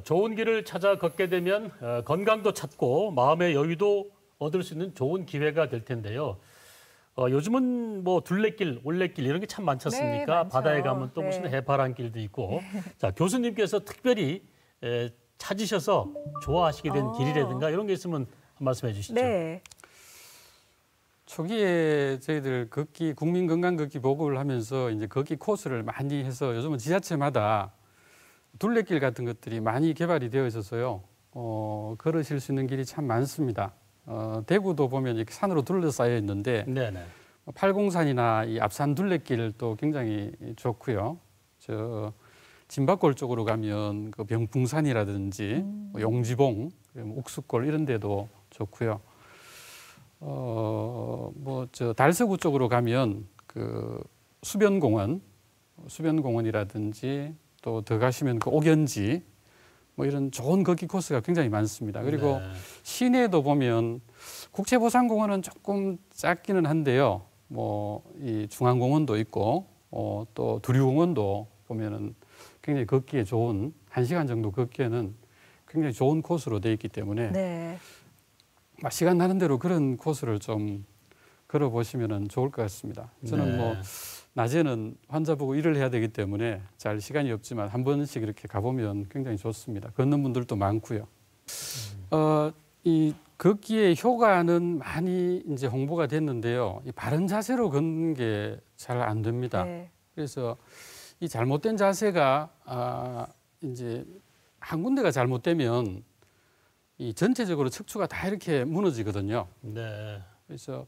좋은 길을 찾아 걷게 되면 건강도 찾고 마음의 여유도 얻을 수 있는 좋은 기회가 될 텐데요. 요즘은 뭐 둘레길, 올레길 이런 게 참 많지 않습니까? 네, 바다에 가면 또 네. 무슨 해파란 길도 있고. 자, 교수님께서 특별히 찾으셔서 좋아하시게 된 길이라든가 이런 게 있으면 한 말씀 해주시죠. 네. 초기에 저희들 걷기, 국민 건강 걷기 보급을 하면서 이제 걷기 코스를 많이 해서 요즘은 지자체마다 둘레길 같은 것들이 많이 개발이 되어 있어서요. 걸으실 수 있는 길이 참 많습니다. 대구도 보면 이렇게 산으로 둘러싸여 있는데 네네. 팔공산이나 이 앞산 둘레길도 굉장히 좋고요. 진박골 쪽으로 가면 그 병풍산이라든지 용지봉, 옥수골 이런 데도 좋고요. 달서구 쪽으로 가면 그 수변공원이라든지 또 더 가시면 그 옥연지 뭐 이런 좋은 걷기 코스가 굉장히 많습니다. 그리고 네. 시내도 보면 국제보상공원은 조금 작기는 한데요. 이 중앙공원도 있고 또 두류공원도 보면은 굉장히 걷기에 좋은 1시간 정도 걷기에는 굉장히 좋은 코스로 되어 있기 때문에 네. 시간 나는 대로 그런 코스를 좀 걸어보시면 좋을 것 같습니다. 저는 네. 낮에는 환자 보고 일을 해야 되기 때문에 잘 시간이 없지만 한 번씩 이렇게 가보면 굉장히 좋습니다. 걷는 분들도 많고요. 이 걷기의 효과는 많이 이제 홍보가 됐는데요. 이 바른 자세로 걷는 게 잘 안 됩니다. 네. 그래서 이 잘못된 자세가 이제 한 군데가 잘못되면 이 전체적으로 척추가 다 이렇게 무너지거든요. 네. 그래서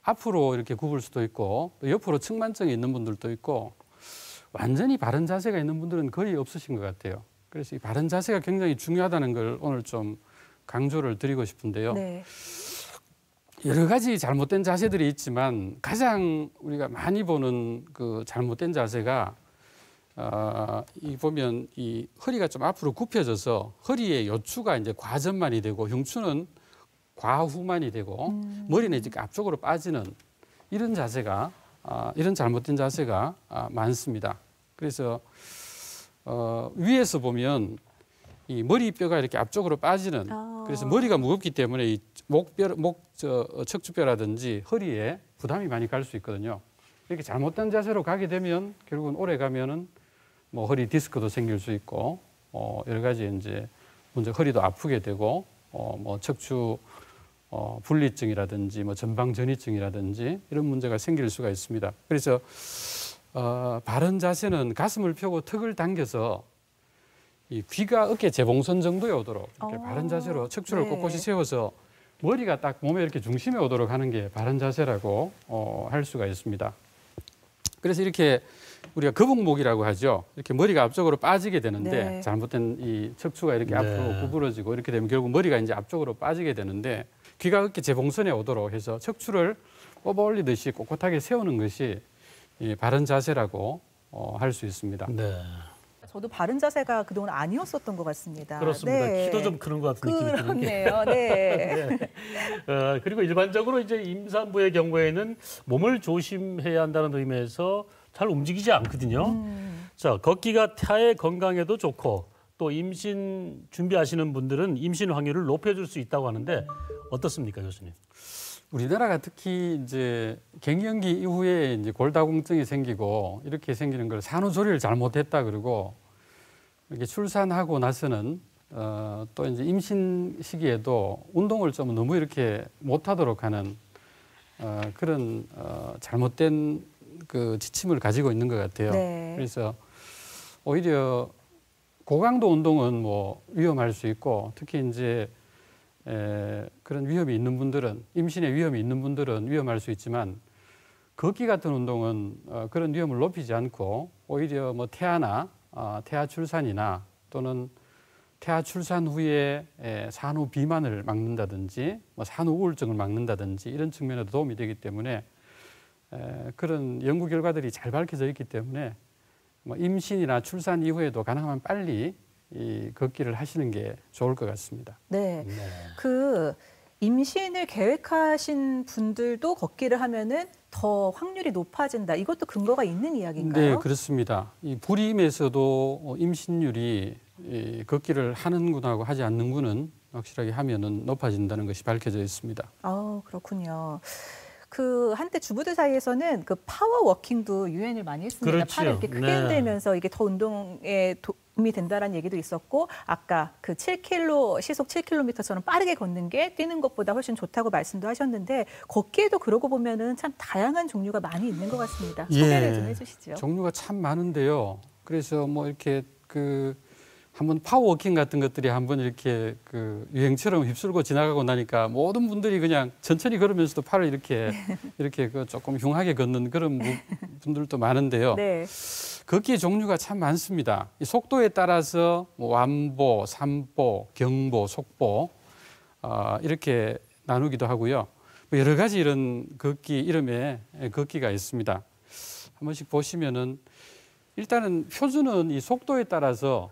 앞으로 이렇게 굽을 수도 있고 또 옆으로 측만증이 있는 분들도 있고 완전히 바른 자세가 있는 분들은 거의 없으신 것 같아요. 그래서 이 바른 자세가 굉장히 중요하다는 걸 오늘 좀 강조를 드리고 싶은데요. 네. 여러 가지 잘못된 자세들이 있지만 가장 우리가 많이 보는 그 잘못된 자세가 보면 이 허리가 좀 앞으로 굽혀져서 허리의 요추가 이제 과전만이 되고 흉추는 과후만이 되고 머리는 이제 앞쪽으로 빠지는 이런 자세가 이런 잘못된 자세가 많습니다. 그래서 위에서 보면 이 머리뼈가 이렇게 앞쪽으로 빠지는 그래서 머리가 무겁기 때문에 이 척추뼈라든지 허리에 부담이 많이 갈 수 있거든요. 이렇게 잘못된 자세로 가게 되면 결국은 오래 가면은 허리 디스크도 생길 수 있고 여러 가지 이제 문제 허리도 아프게 되고 척추 분리증이라든지 전방전이증이라든지 이런 문제가 생길 수가 있습니다. 그래서 바른 자세는 가슴을 펴고 턱을 당겨서 이 귀가 어깨 재봉선 정도에 오도록 이렇게 바른 자세로 척추를 네. 꼿꼿이 세워서 머리가 딱 몸에 이렇게 중심에 오도록 하는 게 바른 자세라고 할 수가 있습니다. 그래서 이렇게 우리가 거북목이라고 하죠. 이렇게 머리가 앞쪽으로 빠지게 되는데 네. 잘못된 이 척추가 이렇게 네. 앞으로 구부러지고 이렇게 되면 결국 머리가 이제 앞쪽으로 빠지게 되는데 귀가 어깨 재봉선에 오도록 해서 척추를 뽑아 올리듯이 꼿꼿하게 세우는 것이 이 바른 자세라고 할 수 있습니다. 네. 저도 바른 자세가 그동안 아니었었던 것 같습니다. 그렇습니다. 네. 키도 좀 크는 것 같은 느낌이 드는 게. 그렇네요. 네. 네. 그리고 일반적으로 이제 임산부의 경우에는 몸을 조심해야 한다는 의미에서 잘 움직이지 않거든요. 자, 걷기가 태아의 건강에도 좋고 또 임신 준비하시는 분들은 임신 확률을 높여줄 수 있다고 하는데 어떻습니까, 교수님? 우리나라가 특히 이제 갱년기 이후에 이제 골다공증이 생기고 이렇게 생기는 걸 산후조리를 잘못했다 그러고 이렇게 출산하고 나서는 또 이제 임신 시기에도 운동을 좀 너무 이렇게 못하도록 하는 그런 잘못된 그 지침을 가지고 있는 것 같아요. 네. 그래서 오히려 고강도 운동은 위험할 수 있고 특히 이제 그런 위험이 있는 분들은 임신에 위험이 있는 분들은 위험할 수 있지만 걷기 같은 운동은 그런 위험을 높이지 않고 오히려 태아나 태아 출산이나 또는 태아 출산 후에 산후 비만을 막는다든지 산후 우울증을 막는다든지 이런 측면에도 도움이 되기 때문에 그런 연구 결과들이 잘 밝혀져 있기 때문에 임신이나 출산 이후에도 가능하면 빨리 이 걷기를 하시는 게 좋을 것 같습니다. 네. 네. 그 임신을 계획하신 분들도 걷기를 하면은 더 확률이 높아진다. 이것도 근거가 있는 이야기인가요? 네, 그렇습니다. 이 불임에서도 임신율이 이 걷기를 하는 군하고 하지 않는 군은 확실하게 하면은 높아진다는 것이 밝혀져 있습니다. 그렇군요. 그 한때 주부들 사이에서는 그 파워워킹도 유행을 많이 했습니다. 그렇죠. 팔을 이렇게 크게 네. 흔들면서 이게 더 운동에 도움이 된다라는 얘기도 있었고, 아까 그 7km 시속 7km처럼 빠르게 걷는 게 뛰는 것보다 훨씬 좋다고 말씀도 하셨는데, 걷기에도 그러고 보면은 참 다양한 종류가 많이 있는 것 같습니다. 소개를 좀 해주시죠. 종류가 참 많은데요. 그래서 뭐 이렇게 그 한번 파워워킹 같은 것들이 한번 이렇게 그 유행처럼 휩쓸고 지나가고 나니까 모든 분들이 그냥 천천히 걸으면서도 팔을 이렇게 그 조금 흉하게 걷는 그런 분들도 많은데요. 네. 걷기의 종류가 참 많습니다. 이 속도에 따라서 뭐 완보, 삼보, 경보, 속보 이렇게 나누기도 하고요. 뭐 여러 가지 이런 걷기 이름의 걷기가 있습니다. 한 번씩 보시면은 일단은 표준은 이 속도에 따라서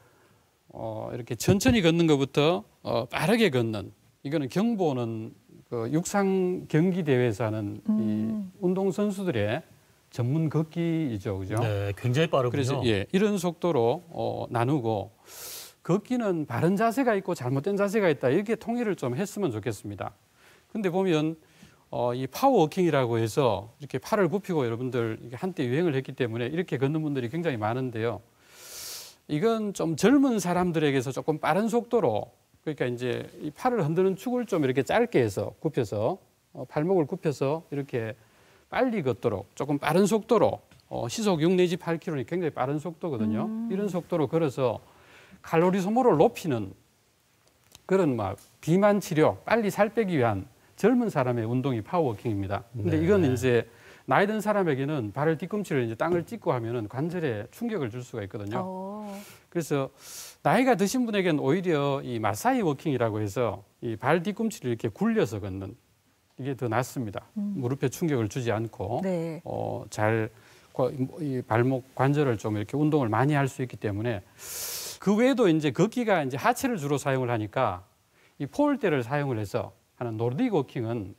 이렇게 천천히 걷는 것부터 빠르게 걷는, 이거는 경보는 그 육상 경기 대회에서 하는 이 운동 선수들의 전문 걷기이죠, 그죠? 네, 굉장히 빠르군요. 그래서 이런 속도로 나누고, 걷기는 바른 자세가 있고 잘못된 자세가 있다, 이렇게 통일을 좀 했으면 좋겠습니다. 근데 보면 이 파워워킹이라고 해서 이렇게 팔을 굽히고 여러분들 이게 한때 유행을 했기 때문에 이렇게 걷는 분들이 굉장히 많은데요. 이건 좀 젊은 사람들에게서 조금 빠른 속도로, 그러니까 이제 이 팔을 흔드는 축을 좀 이렇게 짧게 해서 굽혀서 팔목을 굽혀서 이렇게 빨리 걷도록 조금 빠른 속도로 시속 6 내지 8km는 굉장히 빠른 속도거든요. 이런 속도로 걸어서 칼로리 소모를 높이는 그런 막 비만 치료, 빨리 살 빼기 위한 젊은 사람의 운동이 파워워킹입니다. 근데 이건 이제 나이 든 사람에게는 발을 뒤꿈치를 이제 땅을 찍고 하면은 관절에 충격을 줄 수가 있거든요. 그래서 나이가 드신 분에게는 오히려 이 마사이 워킹이라고 해서 이 발 뒤꿈치를 이렇게 굴려서 걷는, 이게 더 낫습니다. 무릎에 충격을 주지 않고 네. 이 발목 관절을 좀 이렇게 운동을 많이 할 수 있기 때문에. 그 외에도 이제 걷기가 이제 하체를 주로 사용을 하니까 이 포울대를 사용을 해서 하는 노르딕 워킹은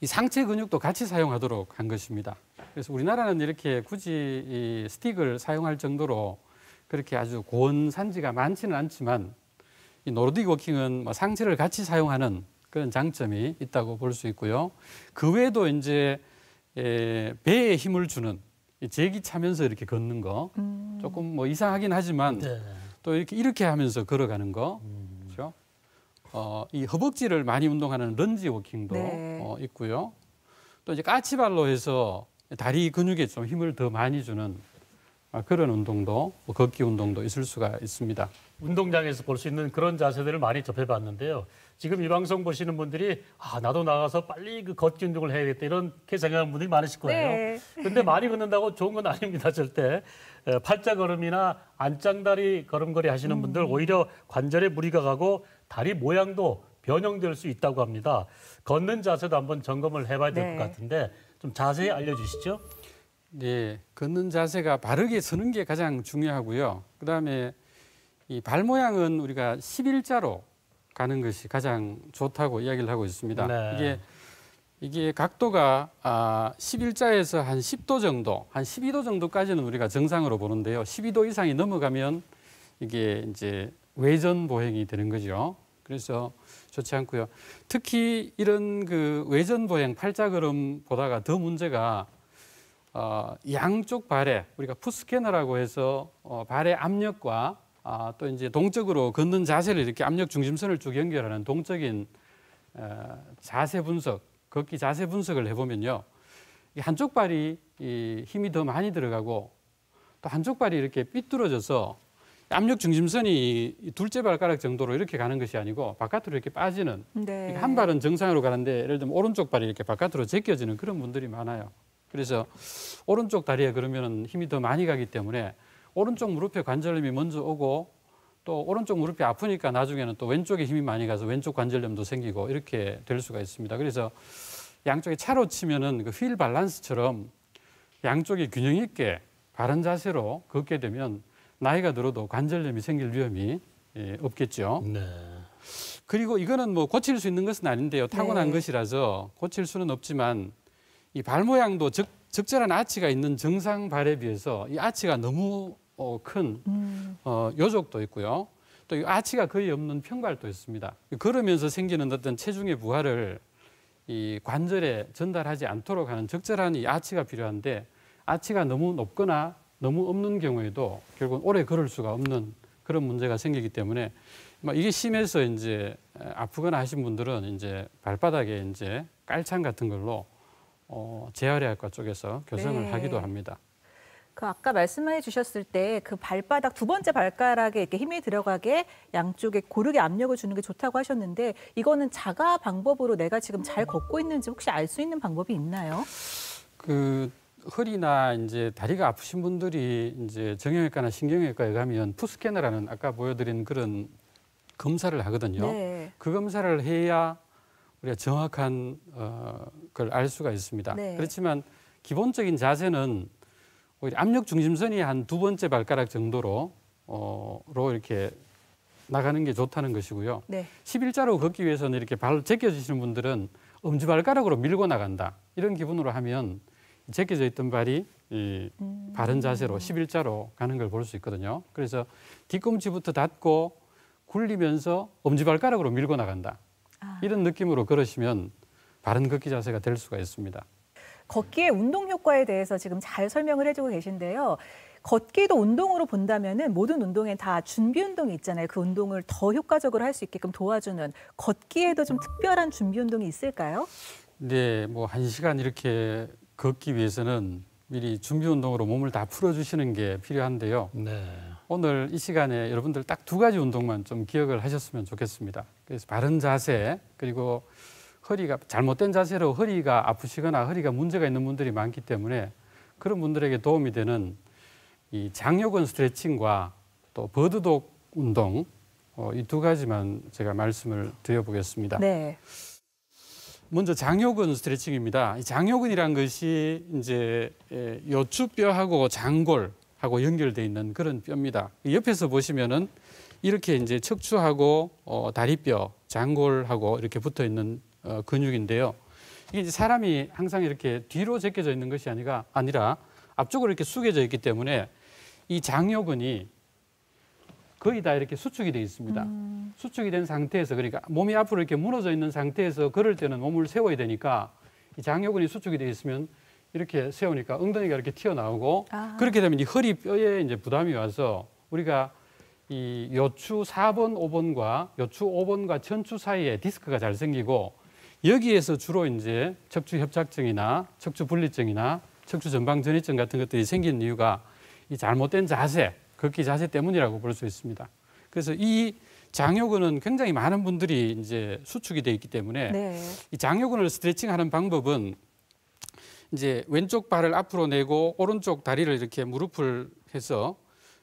이 상체 근육도 같이 사용하도록 한 것입니다. 그래서 우리나라는 이렇게 굳이 이 스틱을 사용할 정도로 그렇게 아주 고온 산지가 많지는 않지만, 이 노르딕 워킹은 뭐 상체를 같이 사용하는 그런 장점이 있다고 볼 수 있고요. 그 외에도 이제 배에 힘을 주는 이 제기 차면서 이렇게 걷는 거, 조금 뭐 이상하긴 하지만 또 이렇게 하면서 걸어가는 거, 그렇죠? 이 허벅지를 많이 운동하는 런지 워킹도 있고요. 또 이제 까치발로 해서 다리 근육에 좀 힘을 더 많이 주는 그런 운동도, 걷기 운동도 있을 수가 있습니다. 운동장에서 볼 수 있는 그런 자세들을 많이 접해봤는데요. 지금 이 방송 보시는 분들이 나도 나가서 빨리 그 걷기 운동을 해야겠다, 이렇게 생각하는 분들이 많으실 거예요. 그런데 많이 걷는다고 좋은 건 아닙니다, 절대. 팔자 걸음이나 안짱다리 걸음걸이 하시는 분들 오히려 관절에 무리가 가고 다리 모양도 변형될 수 있다고 합니다. 걷는 자세도 한번 점검을 해봐야 될 것 같은데 좀 자세히 알려주시죠. 네, 걷는 자세가 바르게 서는 게 가장 중요하고요. 그다음에 이 발 모양은 우리가 11자로 가는 것이 가장 좋다고 이야기를 하고 있습니다. 네. 이게 각도가 11자에서 한 10도 정도, 한 12도 정도까지는 우리가 정상으로 보는데요. 12도 이상이 넘어가면 이게 이제 외전 보행이 되는 거죠. 그래서 좋지 않고요. 특히 이런 그 외전 보행, 팔자 걸음보다가 더 문제가 양쪽 발에 우리가 풋스캐너라고 해서 발의 압력과 또 이제 동적으로 걷는 자세를 이렇게 압력 중심선을 쭉 연결하는 동적인 자세 분석, 걷기 자세 분석을 해보면요, 한쪽 발이 힘이 더 많이 들어가고 또 한쪽 발이 이렇게 삐뚤어져서 압력 중심선이 둘째 발가락 정도로 이렇게 가는 것이 아니고 바깥으로 이렇게 빠지는, 한 발은 정상으로 가는데 예를 들면 오른쪽 발이 이렇게 바깥으로 제껴지는 그런 분들이 많아요. 그래서 오른쪽 다리에 그러면 힘이 더 많이 가기 때문에 오른쪽 무릎에 관절염이 먼저 오고, 또 오른쪽 무릎이 아프니까 나중에는 또 왼쪽에 힘이 많이 가서 왼쪽 관절염도 생기고 이렇게 될 수가 있습니다. 그래서 양쪽에 차로 치면은 그 휠 밸런스처럼 양쪽이 균형 있게 바른 자세로 걷게 되면 나이가 들어도 관절염이 생길 위험이 없겠죠. 네. 그리고 이거는 뭐 고칠 수 있는 것은 아닌데요. 타고난 것이라서 고칠 수는 없지만 이 발 모양도 적절한 아치가 있는 정상 발에 비해서 이 아치가 너무 큰 요족도 있고요. 또 이 아치가 거의 없는 평발도 있습니다. 걸으면서 생기는 어떤 체중의 부하를 이 관절에 전달하지 않도록 하는 적절한 이 아치가 필요한데 아치가 너무 높거나 너무 없는 경우에도 결국 오래 걸을 수가 없는 그런 문제가 생기기 때문에 이게 심해서 이제 아프거나 하신 분들은 이제 발바닥에 이제 깔창 같은 걸로 재활의학과 쪽에서 교정을 네. 하기도 합니다. 그 아까 말씀해 주셨을 때 그 발바닥 두 번째 발가락에 이렇게 힘이 들어가게 양쪽에 고르게 압력을 주는 게 좋다고 하셨는데 이거는 자가 방법으로 내가 지금 잘 걷고 있는지 혹시 알 수 있는 방법이 있나요? 그 허리나 이제 다리가 아프신 분들이 이제 정형외과나 신경외과에 가면 푸스캐너라는 아까 보여드린 그런 검사를 하거든요. 네. 그 검사를 해야 우리가 정확한 걸 알 수가 있습니다. 네. 그렇지만 기본적인 자세는 오히려 압력 중심선이 한 두 번째 발가락 정도로 이렇게 나가는 게 좋다는 것이고요. 네. 11자로 걷기 위해서는 이렇게 발 제껴지시는 분들은 엄지발가락으로 밀고 나간다. 이런 기분으로 하면 제껴져 있던 발이 이 바른 자세로 11자로 가는 걸 볼 수 있거든요. 그래서 뒤꿈치부터 닫고 굴리면서 엄지발가락으로 밀고 나간다. 이런 느낌으로 걸으시면 바른 걷기 자세가 될 수가 있습니다. 걷기의 운동 효과에 대해서 지금 잘 설명을 해주고 계신데요. 걷기도 운동으로 본다면은 모든 운동엔 다 준비 운동이 있잖아요. 그 운동을 더 효과적으로 할 수 있게끔 도와주는 걷기에도 좀 특별한 준비 운동이 있을까요? 네, 뭐 1시간 이렇게 걷기 위해서는 미리 준비 운동으로 몸을 다 풀어주시는 게 필요한데요. 네. 오늘 이 시간에 여러분들 딱 2가지 운동만 좀 기억을 하셨으면 좋겠습니다. 그래서 바른 자세, 그리고 허리가 잘못된 자세로 허리가 아프시거나 허리가 문제가 있는 분들이 많기 때문에 그런 분들에게 도움이 되는 이 장요근 스트레칭과 또 버드독 운동 이 2가지만 제가 말씀을 드려보겠습니다. 네. 먼저 장요근 스트레칭입니다. 이 장요근이란 것이 이제 요추뼈하고 장골하고 연결되어 있는 그런 뼈입니다. 옆에서 보시면은 이렇게 이제 척추하고 다리뼈, 장골하고 이렇게 붙어 있는 근육인데요. 이게 이제 사람이 항상 이렇게 뒤로 제껴져 있는 것이 아니라 앞쪽으로 이렇게 숙여져 있기 때문에 이 장요근이 거의 다 이렇게 수축이 되어 있습니다. 수축이 된 상태에서, 그러니까 몸이 앞으로 이렇게 무너져 있는 상태에서 걸을 때는 몸을 세워야 되니까 이 장요근이 수축이 되어 있으면 이렇게 세우니까 엉덩이가 이렇게 튀어나오고 그렇게 되면 이 허리뼈에 이제 부담이 와서 우리가 이 요추 4번, 5번과 요추 5번과 천추 사이에 디스크가 잘 생기고 여기에서 주로 이제 척추 협착증이나 척추 분리증이나 척추 전방 전이증 같은 것들이 생기는 이유가 이 잘못된 자세, 걷기 자세 때문이라고 볼 수 있습니다. 그래서 이 장요근은 굉장히 많은 분들이 이제 수축이 돼 있기 때문에 네. 이 장요근을 스트레칭하는 방법은 이제 왼쪽 발을 앞으로 내고 오른쪽 다리를 이렇게 무릎을 해서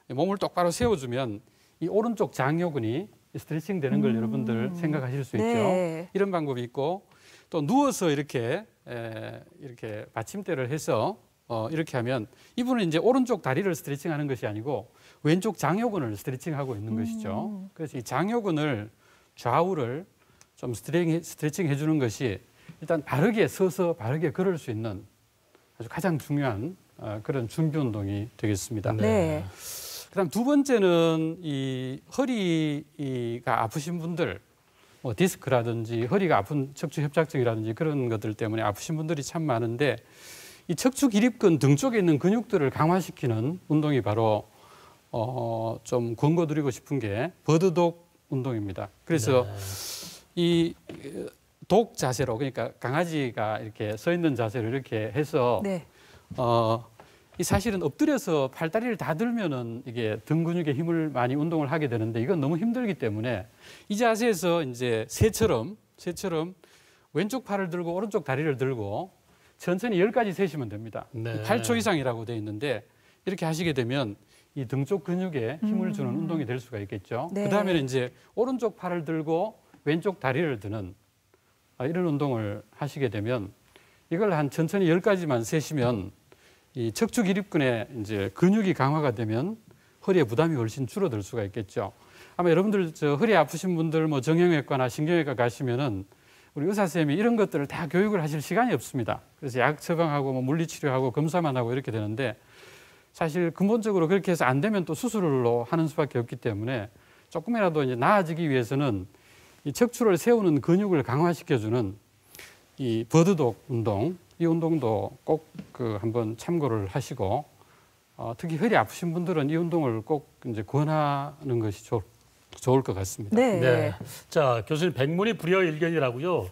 몸을 똑바로 세워주면 이 오른쪽 장요근이 스트레칭 되는 걸 여러분들 생각하실 수 있죠. 네. 이런 방법이 있고 또 누워서 이렇게 받침대를 해서 이렇게 하면 이분은 이제 오른쪽 다리를 스트레칭하는 것이 아니고 왼쪽 장요근을 스트레칭하고 있는 것이죠. 그래서 이 장요근을 좌우를 좀 스트레칭 해주는 것이 일단 바르게 서서 바르게 걸을 수 있는 아주 가장 중요한 그런 준비 운동이 되겠습니다. 네. 그다음 2번째는 이 허리가 아프신 분들, 뭐 디스크라든지 허리가 아픈 척추 협착증이라든지 그런 것들 때문에 아프신 분들이 참 많은데 이 척추 기립근 등 쪽에 있는 근육들을 강화시키는 운동이 바로 좀 권고드리고 싶은 게 버드독 운동입니다. 그래서 이 독 자세로, 그러니까 강아지가 이렇게 서 있는 자세로 이렇게 해서 네. 이 사실은 엎드려서 팔다리를 다 들면은 이게 등 근육에 힘을 많이 운동을 하게 되는데 이건 너무 힘들기 때문에 이 자세에서 이제 새처럼 왼쪽 팔을 들고 오른쪽 다리를 들고 천천히 10가지 세시면 됩니다. 네. 8초 이상이라고 되어 있는데 이렇게 하시게 되면 이 등 쪽 근육에 힘을 주는 운동이 될 수가 있겠죠. 네. 그다음에는 이제 오른쪽 팔을 들고 왼쪽 다리를 드는 이런 운동을 하시게 되면 이걸 한 천천히 10가지만 세시면 이 척추 기립근에 이제 근육이 강화가 되면 허리에 부담이 훨씬 줄어들 수가 있겠죠. 아마 여러분들 허리 아프신 분들 뭐 정형외과나 신경외과 가시면은 우리 의사 선생님이 이런 것들을 다 교육을 하실 시간이 없습니다. 그래서 약 처방하고 뭐 물리치료하고 검사만 하고 이렇게 되는데 사실 근본적으로 그렇게 해서 안 되면 또 수술로 하는 수밖에 없기 때문에 조금이라도 이제 나아지기 위해서는 이 척추를 세우는 근육을 강화시켜주는 이 버드독 운동, 이 운동도 꼭 한번 참고를 하시고 특히 허리 아프신 분들은 이 운동을 꼭 이제 권하는 것이 좋을 것 같습니다. 네. 네. 자, 교수님 백문이 불여일견이라고요.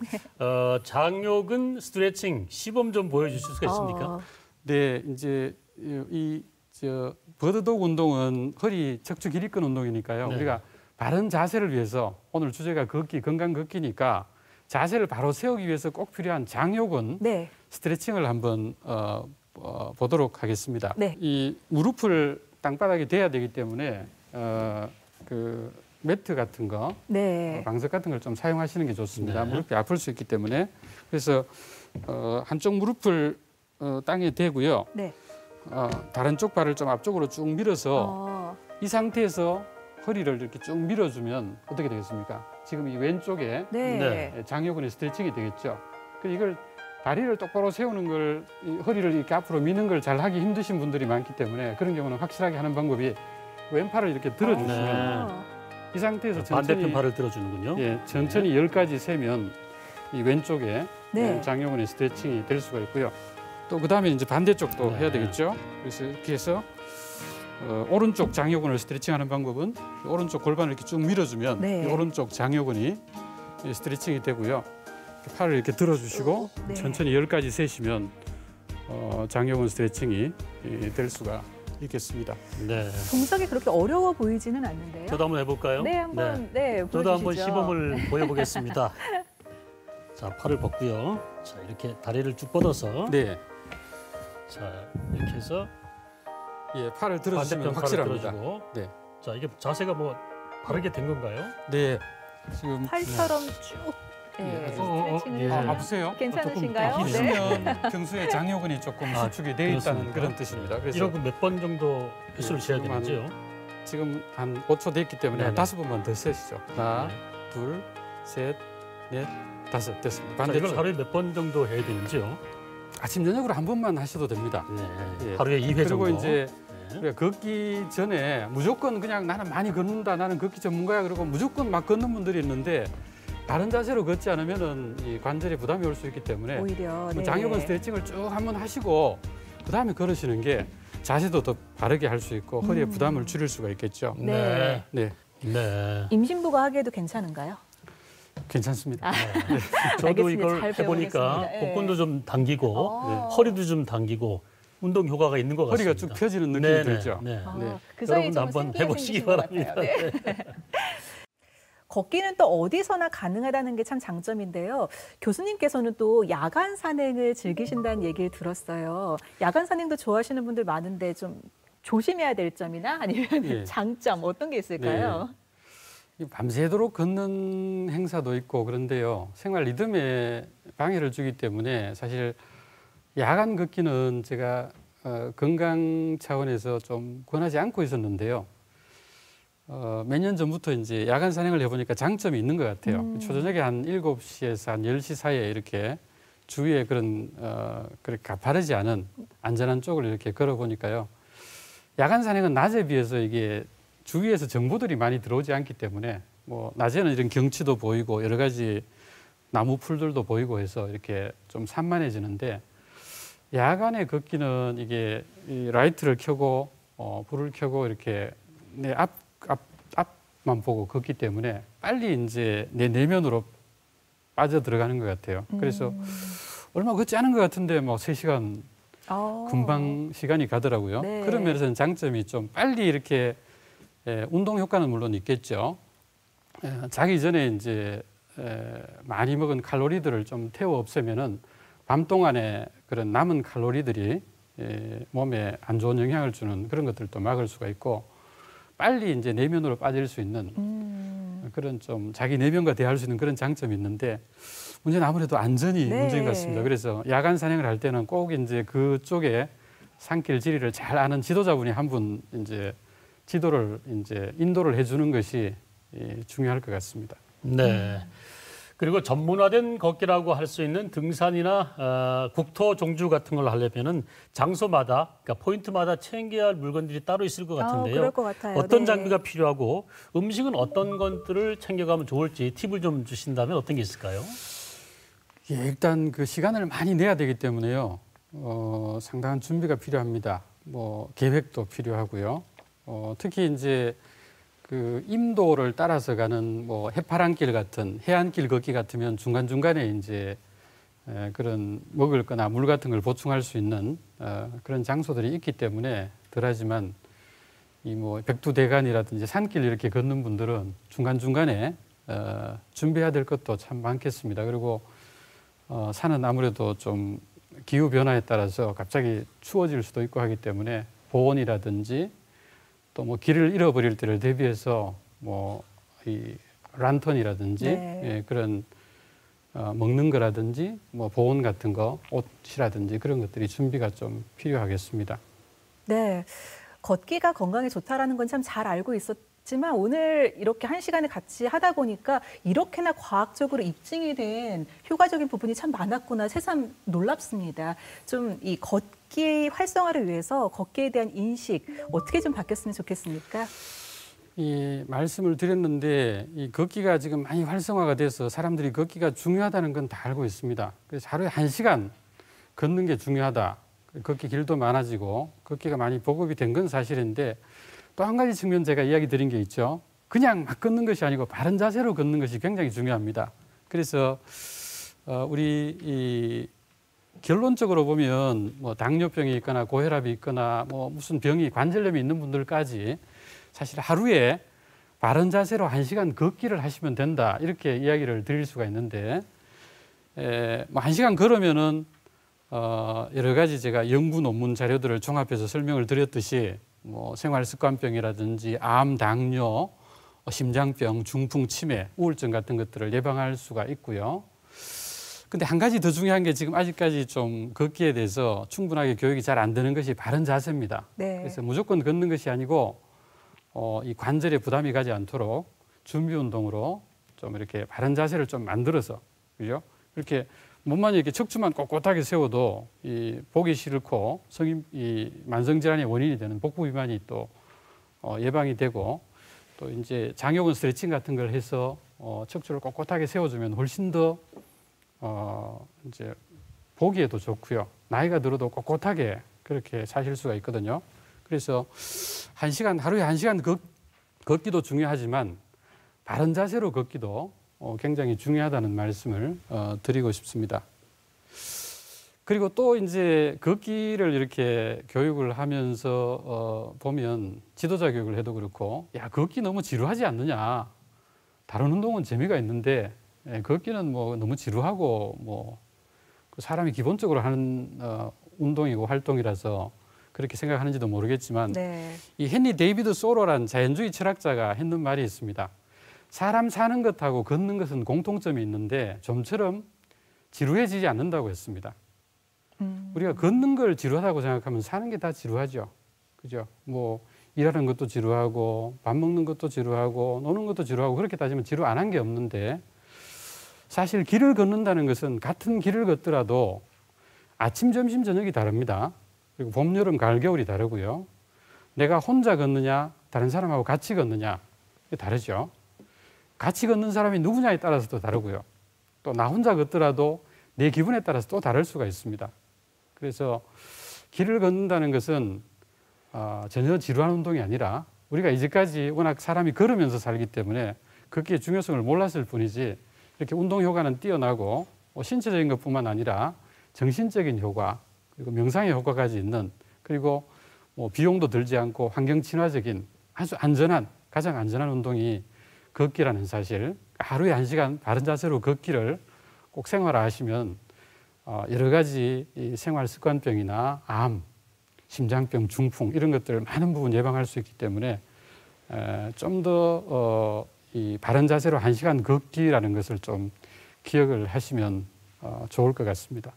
장요근 스트레칭 시범 좀 보여주실 수가 있습니까? 네, 이제 버드독 운동은 허리 척추 기립근 운동이니까요. 네. 우리가 바른 자세를 위해서 오늘 주제가 걷기, 건강 걷기니까 자세를 바로 세우기 위해서 꼭 필요한 장요근 네. 스트레칭을 한번 보도록 하겠습니다. 네. 이 무릎을 땅바닥에 대야 되기 때문에 매트 같은 거, 네. 방석 같은 걸 좀 사용하시는 게 좋습니다. 네. 무릎이 아플 수 있기 때문에 그래서 한쪽 무릎을 땅에 대고요. 네. 다른 쪽 발을 좀 앞쪽으로 쭉 밀어서 이 상태에서 허리를 이렇게 쭉 밀어주면 어떻게 되겠습니까? 지금 이 왼쪽에 네. 네. 장요근의 스트레칭이 되겠죠. 이걸 다리를 똑바로 세우는 걸, 이 허리를 이렇게 앞으로 미는 걸 잘 하기 힘드신 분들이 많기 때문에 그런 경우는 확실하게 하는 방법이 왼팔을 이렇게 들어주시면 이 상태에서 천천히 반대편 팔을 들어주는군요. 예, 천천히 10가지 세면 이 왼쪽에 네. 장요근의 스트레칭이 될 수가 있고요. 또 그다음에 이제 반대쪽도 네. 해야 되겠죠. 그래서 이렇게 해서 오른쪽 장요근을 스트레칭하는 방법은 오른쪽 골반을 이렇게 쭉 밀어주면 네. 이 오른쪽 장요근이 스트레칭이 되고요. 팔을 이렇게 들어주시고 네. 천천히 10가지 세시면 장요근 스트레칭이 될 수가 있겠습니다. 네. 동작이 그렇게 어려워 보이지는 않는데요. 저도 한번 해볼까요? 네, 한번 보여주시죠. 저도 한번 시범을 보여보겠습니다. 자, 팔을 벗고요. 자, 이렇게 다리를 쭉 뻗어서 네, 자, 이렇게 해서 예, 팔을 들어주시면 반대편 팔을 확실합니다. 들어주고. 네, 자, 이게 자세가 뭐 바르게 된 건가요? 네, 지금 팔처럼 쭉 예, 스트레칭을 예. 아프세요? 괜찮으신가요? 조금 네. 있으면 평소에 장요근이 조금 아, 수축이 되어 있다는 그렇습니까? 그런 뜻입니다. 그래서 이런 거 몇 번 정도 횟수를 예, 쉬어야 지금 한- 되는지요? 지금 한 5초 됐기 때문에 네네. 5번만 더 세시죠. 하나, 네. 둘, 셋, 넷, 5 됐습니다. 자, 이걸 반대쪽. 하루에 몇 번 정도 해야 되는지요? 아침 저녁으로 한 번만 하셔도 됩니다. 네. 예. 하루에 2회 정도. 그리고 이제 네. 우리가 걷기 전에 무조건 그냥 나는 많이 걷는다, 나는 걷기 전문가야 그러고 무조건 막 걷는 분들이 있는데 바른 자세로 걷지 않으면은 이 관절에 부담이 올 수 있기 때문에 오히려 네. 장요근 스트레칭을 쭉 한번 하시고 그 다음에 걸으시는 게 자세도 더 바르게 할 수 있고 허리에 부담을 줄일 수가 있겠죠. 네. 네, 네. 임신부가 하기에도 괜찮은가요? 괜찮습니다. 저도 알겠습니다. 이걸 잘 해보니까 배워보겠습니다. 예. 복근도 좀 당기고 어. 허리도 좀 당기고 운동 효과가 있는 것 같습니다. 허리가 쭉 펴지는 느낌이 네네, 들죠. 네. 네. 그 사이에 여러분도 좀 한번 생기가 해보시기 생기신 것 바랍니다. 같아요. 네. 걷기는 또 어디서나 가능하다는 게 참 장점인데요. 교수님께서는 또 야간 산행을 즐기신다는 얘기를 들었어요. 야간 산행도 좋아하시는 분들 많은데 좀 조심해야 될 점이나 아니면 예. 장점 어떤 게 있을까요? 이 밤새도록 걷는 행사도 있고 그런데요. 생활 리듬에 방해를 주기 때문에 사실 야간 걷기는 제가 건강 차원에서 좀 권하지 않고 있었는데요. 몇 년 전부터 이제 야간 산행을 해보니까 장점이 있는 것 같아요. 초저녁에 한 7시에서 한 10시 사이에 이렇게 주위에 그런 그렇게 가파르지 않은 안전한 쪽을 이렇게 걸어보니까요. 야간 산행은 낮에 비해서 이게 주위에서 정보들이 많이 들어오지 않기 때문에 뭐 낮에는 이런 경치도 보이고 여러 가지 나무 풀들도 보이고 해서 이렇게 좀 산만해지는데 야간에 걷기는 이게 이 라이트를 켜고 불을 켜고 이렇게 내 앞만 보고 걷기 때문에 빨리 이제 내 내면으로 빠져 들어가는 것 같아요. 그래서 얼마 걷지 않은 것 같은데 뭐 3시간 금방 시간이 가더라고요. 네. 그런 면에서는 장점이 좀 빨리 이렇게 운동 효과는 물론 있겠죠. 자기 전에 이제 많이 먹은 칼로리들을 좀 태워 없애면은 밤 동안에 그런 남은 칼로리들이 몸에 안 좋은 영향을 주는 그런 것들도 막을 수가 있고 빨리 이제 내면으로 빠질 수 있는 그런 좀 자기 내면과 대화할 수 있는 그런 장점이 있는데 문제는 아무래도 안전이 네. 문제인 것 같습니다. 그래서 야간 산행을 할 때는 꼭 이제 그쪽에 산길 지리를 잘 아는 지도자분이 한 분 이제 지도를 이제 인도를 해주는 것이 중요할 것 같습니다. 네. 그리고 전문화된 걷기라고 할 수 있는 등산이나 국토 종주 같은 걸 하려면은 장소마다, 그러니까 포인트마다 챙겨야 할 물건들이 따로 있을 것 같은데요. 그럴 것 같아요. 어떤 네. 장비가 필요하고 음식은 어떤 것들을 챙겨가면 좋을지 팁을 좀 주신다면 어떤 게 있을까요? 예, 일단 그 시간을 많이 내야 되기 때문에요. 상당한 준비가 필요합니다. 뭐 계획도 필요하고요. 특히 이제 그 임도를 따라서 가는 뭐 해파랑길 같은 해안길 걷기 같으면 중간중간에 이제 그런 먹을 거나 물 같은 걸 보충할 수 있는 그런 장소들이 있기 때문에 덜하지만 이 뭐 백두대간이라든지 산길 이렇게 걷는 분들은 중간중간에 준비해야 될 것도 참 많겠습니다. 그리고 산은 아무래도 좀 기후 변화에 따라서 갑자기 추워질 수도 있고 하기 때문에 보온이라든지 또 뭐 길을 잃어버릴 때를 대비해서 뭐 이 란턴이라든지 네. 예, 그런 먹는 거라든지 뭐 보온 같은 거 옷이라든지 그런 것들이 준비가 좀 필요하겠습니다. 네. 걷기가 건강에 좋다라는 건 참 잘 알고 있었지만 오늘 이렇게 한 시간을 같이 하다 보니까 이렇게나 과학적으로 입증이 된 효과적인 부분이 참 많았구나 새삼 놀랍습니다. 좀 이 걷기 활성화를 위해서 걷기에 대한 인식 어떻게 좀 바뀌었으면 좋겠습니까? 이 말씀을 드렸는데 이 걷기가 지금 많이 활성화가 돼서 사람들이 걷기가 중요하다는 건 다 알고 있습니다. 그래서 하루에 1시간 걷는 게 중요하다. 걷기 길도 많아지고 걷기가 많이 보급이 된 건 사실인데 또 한 가지 측면 제가 이야기 드린 게 있죠. 그냥 막 걷는 것이 아니고 바른 자세로 걷는 것이 굉장히 중요합니다. 그래서 우리 이 결론적으로 보면 뭐 당뇨병이 있거나 고혈압이 있거나 뭐 무슨 병이 관절염이 있는 분들까지 사실 하루에 바른 자세로 1시간 걷기를 하시면 된다 이렇게 이야기를 드릴 수가 있는데 뭐 1시간 걸으면은 여러 가지 제가 연구 논문 자료들을 종합해서 설명을 드렸듯이 뭐 생활습관병이라든지 암, 당뇨, 심장병, 중풍, 치매, 우울증 같은 것들을 예방할 수가 있고요. 근데 한 가지 더 중요한 게 지금 아직까지 좀 걷기에 대해서 충분하게 교육이 잘 안 되는 것이 바른 자세입니다. 네. 그래서 무조건 걷는 것이 아니고 이 관절에 부담이 가지 않도록 준비 운동으로 좀 이렇게 바른 자세를 좀 만들어서 그죠? 이렇게 몸만 이렇게 척추만 꼿꼿하게 세워도 이 보기 싫고 이 만성 질환의 원인이 되는 복부 비만이 또 예방이 되고 또 이제 장요근 스트레칭 같은 걸 해서 척추를 꼿꼿하게 세워주면 훨씬 더 이제 보기에도 좋고요. 나이가 들어도 꼿꼿하게 그렇게 사실 수가 있거든요. 그래서 하루에 1시간 걷기도 중요하지만 바른 자세로 걷기도 굉장히 중요하다는 말씀을 드리고 싶습니다. 그리고 또 이제 걷기를 이렇게 교육을 하면서 보면 지도자 교육을 해도 그렇고 야 걷기 너무 지루하지 않느냐. 다른 운동은 재미가 있는데 걷기는 뭐 너무 지루하고 뭐 사람이 기본적으로 하는 운동이고 활동이라서 그렇게 생각하는지도 모르겠지만 네. 이 헨리 데이비드 소로라는 자연주의 철학자가 했는 말이 있습니다. 사람 사는 것하고 걷는 것은 공통점이 있는데 좀처럼 지루해지지 않는다고 했습니다. 우리가 걷는 걸 지루하다고 생각하면 사는 게 다 지루하죠. 그죠? 뭐 일하는 것도 지루하고 밥 먹는 것도 지루하고 노는 것도 지루하고 그렇게 따지면 지루 안 한 게 없는데 사실 길을 걷는다는 것은 같은 길을 걷더라도 아침, 점심, 저녁이 다릅니다. 그리고 봄, 여름, 가을, 겨울이 다르고요. 내가 혼자 걷느냐 다른 사람하고 같이 걷느냐 이게 다르죠. 같이 걷는 사람이 누구냐에 따라서도 다르고요. 또 나 혼자 걷더라도 내 기분에 따라서 또 다를 수가 있습니다. 그래서 길을 걷는다는 것은 전혀 지루한 운동이 아니라 우리가 이제까지 워낙 사람이 걸으면서 살기 때문에 걷기의 중요성을 몰랐을 뿐이지 이렇게 운동 효과는 뛰어나고 신체적인 것뿐만 아니라 정신적인 효과 그리고 명상의 효과까지 있는 그리고 뭐 비용도 들지 않고 환경 친화적인 아주 안전한 가장 안전한 운동이 걷기라는 사실 하루에 1시간 바른 자세로 걷기를 꼭 생활화하시면 여러 가지 이 생활 습관병이나 암, 심장병, 중풍 이런 것들 많은 부분 예방할 수 있기 때문에 좀 더 이 바른 자세로 1시간 걷기라는 것을 좀 기억을 하시면 좋을 것 같습니다.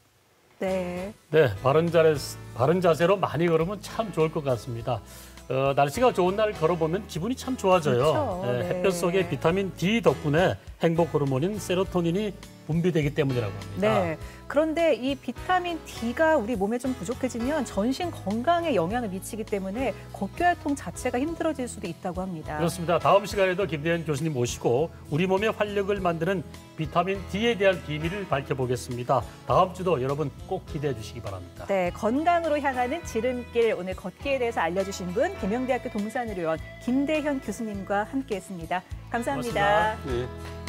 네. 네, 바른 자세로 많이 걸으면 참 좋을 것 같습니다. 날씨가 좋은 날 걸어보면 기분이 참 좋아져요. 그렇죠. 네. 햇볕 속에 비타민 D 덕분에 행복 호르몬인 세로토닌이 분비되기 때문이라고 합니다. 네. 그런데 이 비타민 D가 우리 몸에 좀 부족해지면 전신 건강에 영향을 미치기 때문에 걷기 활동 자체가 힘들어질 수도 있다고 합니다. 그렇습니다. 다음 시간에도 김대현 교수님 모시고 우리 몸의 활력을 만드는 비타민 D에 대한 비밀을 밝혀보겠습니다. 다음 주도 여러분 꼭 기대해 주시기 바랍니다. 네, 건강으로 향하는 지름길, 오늘 걷기에 대해서 알려주신 분 김영대학교 동산의료원 김대현 교수님과 함께했습니다. 감사합니다. 고맙습니다. 네.